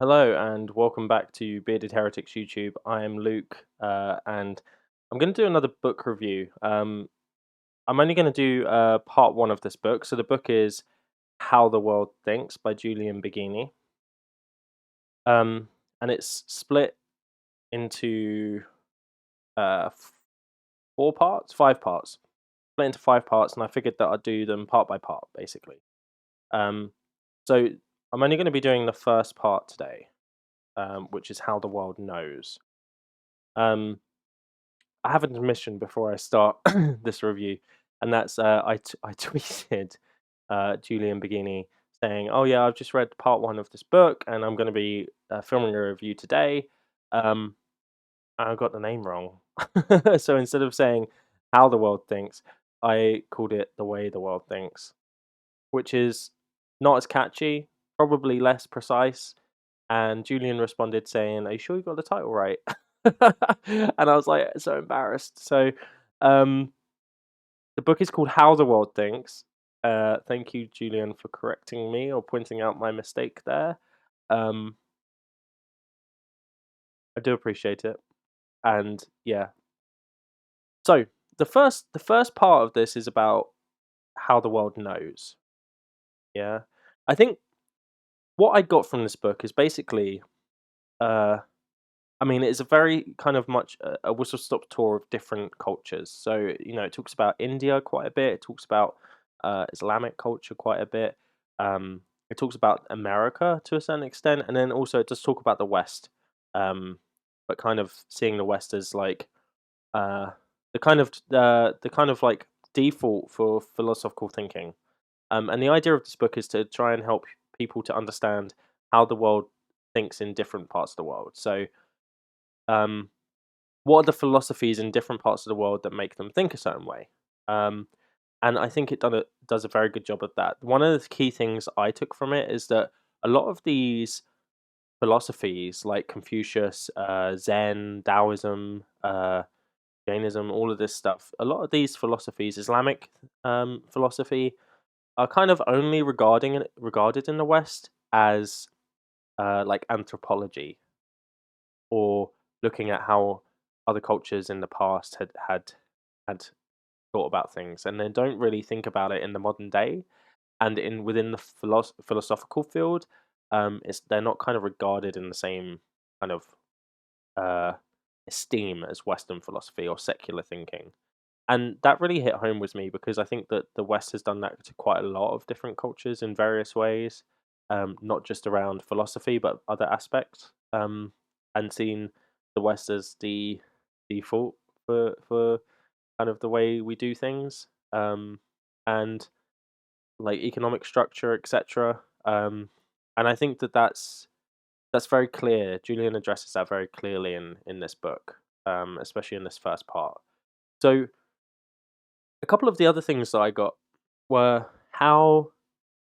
Hello and welcome back to Bearded Heretics YouTube. I am Luke, and I'm going to do another book review. I'm only going to do part one of this book. So the book is How the World Thinks by Julian Baggini, um, and it's split into uh, f- five parts, split into five parts, and I figured that I'd do them part by part, basically. Um, so I'm only going to be doing the first part today, which is How the World Knows. Um, I have an admission before I start this review, and that's I tweeted Julian Baggini saying, "Oh yeah, I've just read part one of this book, and I'm going to be filming a review today." Um, I got the name wrong, so instead of saying "How the World Thinks," I called it "The Way the World Thinks," which is not as catchy, probably less precise. And Julian responded saying, "Are you sure you got the title right?" And I was like so embarrassed. So um, the book is called How the World Thinks. Thank you, Julian, for correcting me or pointing out my mistake there. Um, I do appreciate it. And yeah, so the first part of this is about how the world knows. Yeah, I think what I got from this book is basically uh, I mean, it's a very kind of much a whistle stop tour of different cultures. So, it talks about India quite a bit. It talks about Islamic culture quite a bit. It talks about America to a certain extent, and then also it does talk about the West. Um, but kind of seeing the West as like uh, the kind of like default for philosophical thinking. And the idea of this book is to try and help people to understand how the world thinks in different parts of the world. So um, what are the philosophies in different parts of the world that make them think a certain way? Um, and I think does a very good job of that. One of the key things I took from it is that a lot of these philosophies, like Confucius, Zen, Taoism, Jainism, all of this stuff, a lot of these philosophies, Islamic philosophy, are kind of only regarded in the West as like anthropology or looking at how other cultures in the past had thought about things, and they don't really think about it in the modern day. And in within the philosophical field, it's they're not kind of regarded in the same kind of uh, esteem as Western philosophy or secular thinking. And that really hit home with me because I think that the West has done that to quite a lot of different cultures in various ways, not just around philosophy but other aspects, and seen the West as the default for kind of the way we do things, and like economic structure, etc. And I think that that's very clear. Julian addresses that very clearly in this book, especially in this first part. So a couple of the other things that I got were how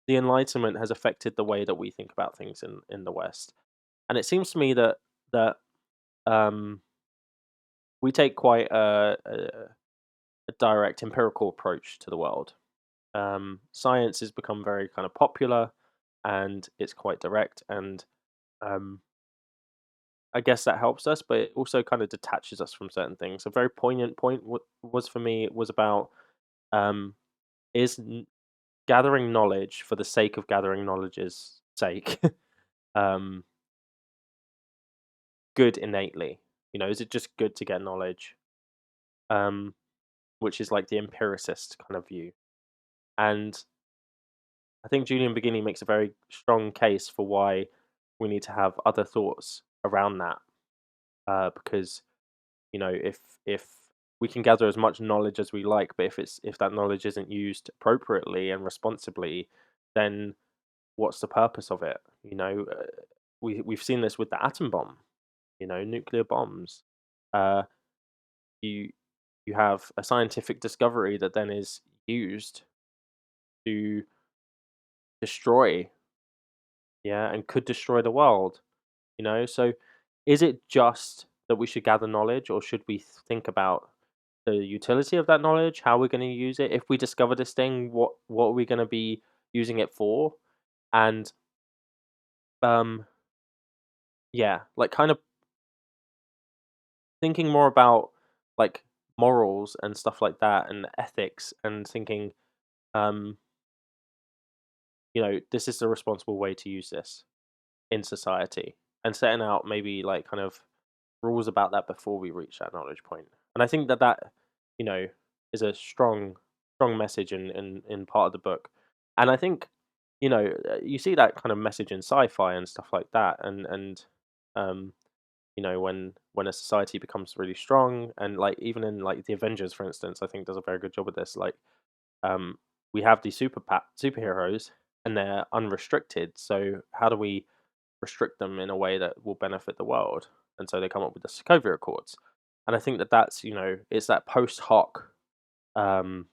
the Enlightenment has affected the way that we think about things in the West, and it seems to me that um, we take quite a direct empirical approach to the world. Science has become very kind of popular, and it's quite direct, and um, I guess that helps us, but it also kind of detaches us from certain things. A very poignant point was for me was about um, is gathering knowledge for the sake of gathering knowledge's sake um, good innately? Is it just good to get knowledge? Um, which is like the empiricist kind of view. And I think Julian Baggini makes a very strong case for why we need to have other thoughts around that. Because if we can gather as much knowledge as we like, but if that knowledge isn't used appropriately and responsibly, then what's the purpose of it? We've seen this with the atom bomb. Nuclear bombs. Uh, you you have a scientific discovery that then is used to destroy, yeah, and could destroy the world. So is it just that we should gather knowledge, or should we think about the utility of that knowledge, how we're going to use it? If we discover this thing, what are we going to be using it for? And um yeah, like kind of thinking more about like morals and stuff like that and ethics and thinking, um, this is the responsible way to use this in society and setting out maybe like kind of rules about that before we reach that knowledge point. And I think that you know, is a strong message in part of the book. And I think, you see that kind of message in sci-fi and stuff like that. And um, when a society becomes really strong, and like even in like the Avengers, for instance, I think does a very good job of this. Like, um, we have these superheroes, and they're unrestricted. So how do we restrict them in a way that will benefit the world? And so they come up with the Sokovia Accords. And I think that that's, it's that post hoc um,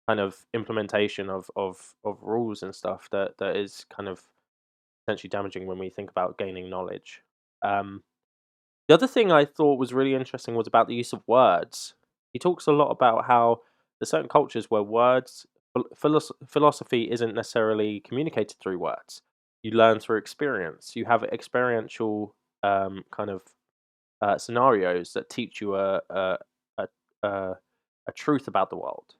kind of implementation of rules and stuff that is kind of potentially damaging when we think about gaining knowledge. Um, the other thing I thought was really interesting was about the use of words. He talks a lot about how there's certain cultures where philosophy isn't necessarily communicated through words. You learn through experience. You have experiential kind of scenarios that teach you a a a truth about the world.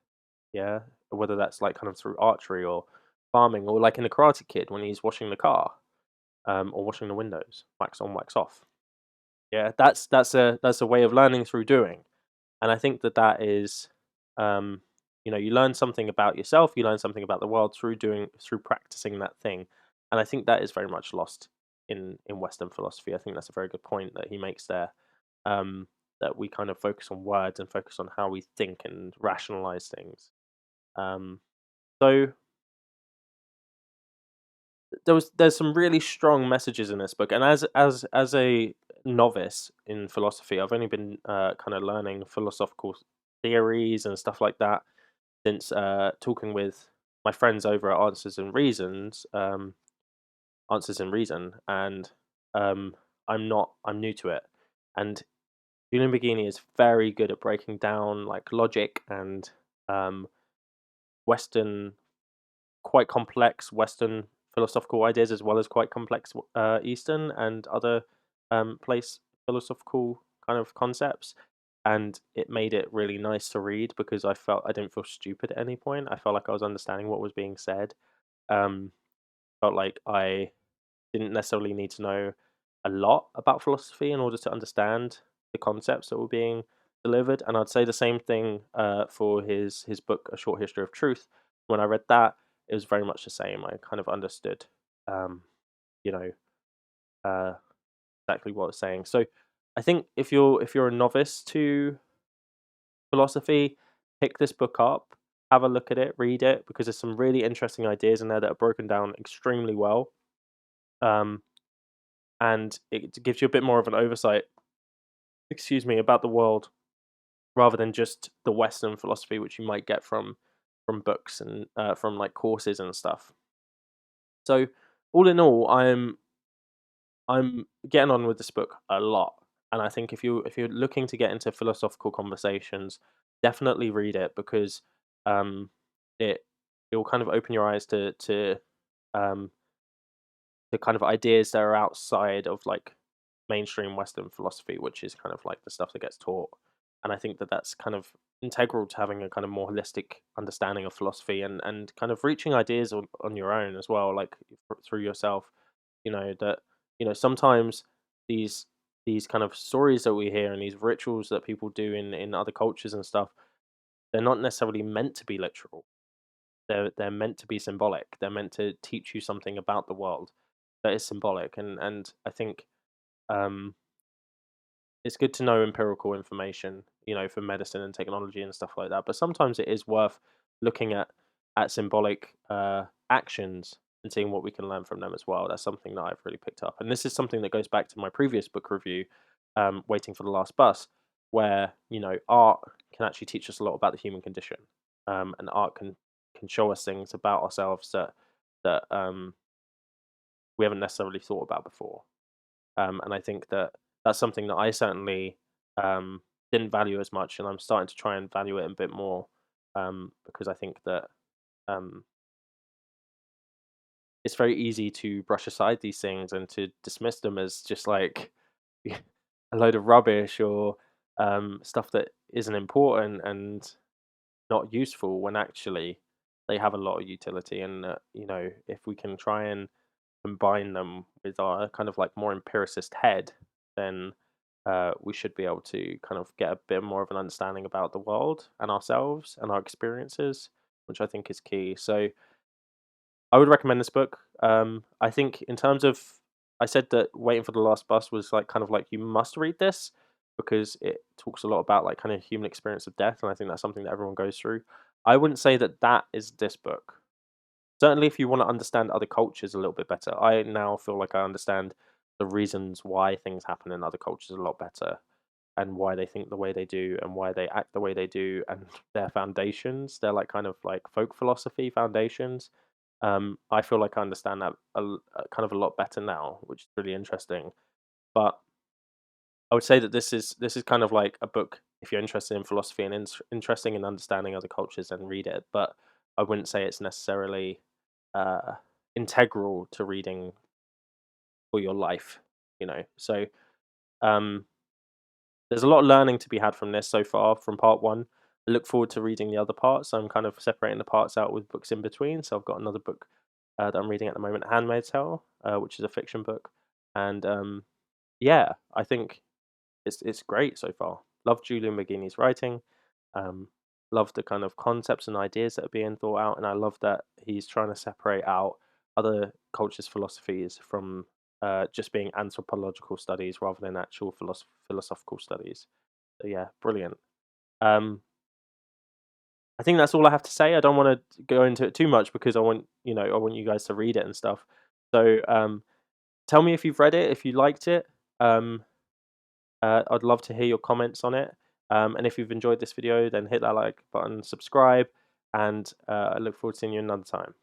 Yeah, whether that's like kind of through archery or farming, or like in the Karate Kid when he's washing the car, or washing the windows, wax on, wax off. Yeah, that's a way of learning through doing, and I think that that is, um, you learn something about yourself, you learn something about the world through practicing that thing, and I think that is very much lost in Western philosophy. I think that's a very good point that he makes there. Um, that we kind of focus on words and focus on how we think and rationalize things. Um, so there's some really strong messages in this book, and as a novice in philosophy, I've only been kind of learning philosophical theories and stuff like that since talking with my friends over at Answers in Reason, and I'm new to it, and Julian Baggini is very good at breaking down like logic and um, Western quite complex Western philosophical ideas as well as quite complex Eastern and other place philosophical kind of concepts. And it made it really nice to read because I didn't feel stupid at any point. I felt like I was understanding what was being said. Um, felt like I didn't necessarily need to know a lot about philosophy in order to understand the concepts that were being delivered. And I'd say the same thing for his book, A Short History of Truth. When I read that, it was very much the same. I kind of understood, um, you know, uh, exactly what it's saying. So I think if you're a novice to philosophy, pick this book up, have a look at it, read it, because there's some really interesting ideas in there that are broken down extremely well. Um, and it gives you a bit more of an oversight, excuse me, about the world rather than just the Western philosophy, which you might get from books and from like courses and stuff. So all in all, I'm getting on with this book a lot, and I think if you're looking to get into philosophical conversations, definitely read it because um, it it will kind of open your eyes um, to kind of ideas that are outside of like mainstream Western philosophy, which is kind of like the stuff that gets taught. And I think that that's kind of integral to having a kind of more holistic understanding of philosophy and kind of reaching ideas on your own as well, like through yourself. That sometimes these these kind of stories that we hear and these rituals that people do in other cultures and stuff, they're not necessarily meant to be literal. They're meant to be symbolic. They're meant to teach you something about the world that is symbolic. And I think um, it's good to know empirical information, for medicine and technology and stuff like that. But sometimes it is worth looking at symbolic actions and seeing what we can learn from them as well. That's something that I've really picked up, and this is something that goes back to my previous book review, "Waiting for the Last Bus," where art can actually teach us a lot about the human condition, and art can show us things about ourselves that we haven't necessarily thought about before. And I think that that's something that I certainly didn't value as much, and I'm starting to try and value it a bit more because I think that um, it's very easy to brush aside these things and to dismiss them as just like a load of rubbish or stuff that isn't important and not useful when actually they have a lot of utility. And if we can try and combine them with our kind of like more empiricist head, then we should be able to kind of get a bit more of an understanding about the world and ourselves and our experiences, which I think is key. So I would recommend this book. I think in terms of, I said that Waiting for the Last Bus was like kind of like you must read this because it talks a lot about like kind of human experience of death, and I think that's something that everyone goes through. I wouldn't say that that is this book. Certainly, if you want to understand other cultures a little bit better, I now feel like I understand the reasons why things happen in other cultures a lot better, and why they think the way they do, and why they act the way they do, and their foundations. They're like kind of like folk philosophy foundations. I feel like I understand that kind of a lot better now, which is really interesting. But I would say that this is kind of like a book if you're interested in philosophy and interesting in understanding other cultures, and read it. But I wouldn't say it's necessarily uh, integral to reading for your life. So um, there's a lot of learning to be had from this so far from part one. I look forward to reading the other parts. I'm kind of separating the parts out with books in between. So I've got another book that I'm reading at the moment, Handmaid's Tale, which is a fiction book, and yeah, I think it's great so far. Love Julian Baggini's writing. Um, love the kind of concepts and ideas that are being thought out, and I love that he's trying to separate out other cultures' philosophies from just being anthropological studies rather than actual philosophical studies. So yeah, brilliant. Um, I think that's all I have to say. I don't want to go into it too much because I want you guys to read it and stuff. So tell me if you've read it, if you liked it. Um, I'd love to hear your comments on it. And if you've enjoyed this video, then hit that like button, subscribe, and I look forward to seeing you another time.